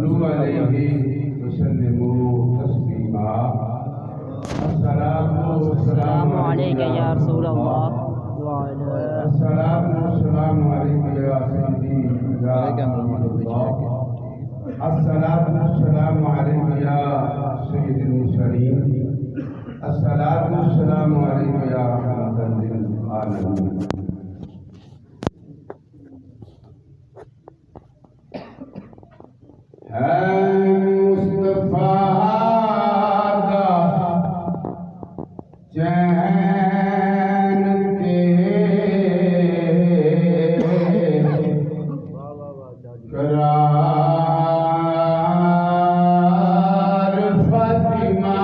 सल्लु अलैहि वसल्लिमू तस्लीमा। अस्सलामु अलैका या रसूल अल्लाह व अलैका अस्सलामु अलैका या सय्यदी या हबीबल्लाह। अस्सलामु अलैका या सय्यदुल मुरसलीन। अस्सलामु अलैका या रहमतल लिल आलमीन। मुस्तफा दा चैन के करार फातिमा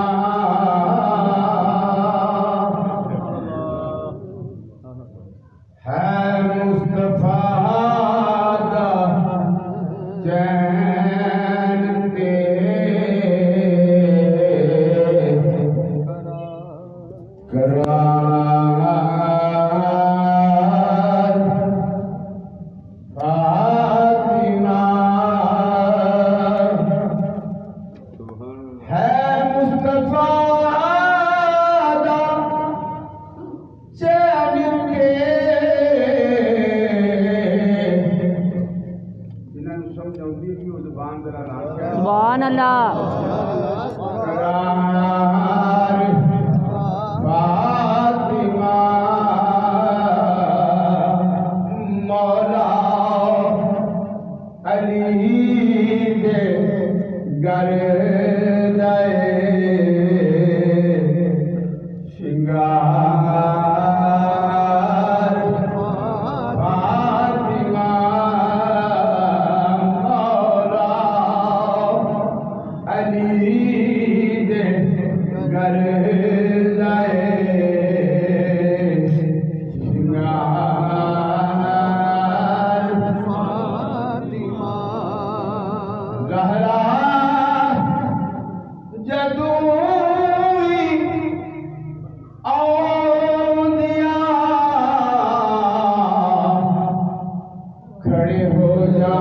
है। मुस्तफा दा चैन के करार फातिमा है। मुस्तफा दा चैन के जिन्होंने समझ आती कि वो जुबान जरा ना सुभान अल्लाह। करार फातिमा मौला अली दे घर जाए शिंगार फातिमा मौला अली दे घर जाए शिंगार फातिमा। ज़हरा जदूई औंदिया खड़े हो जा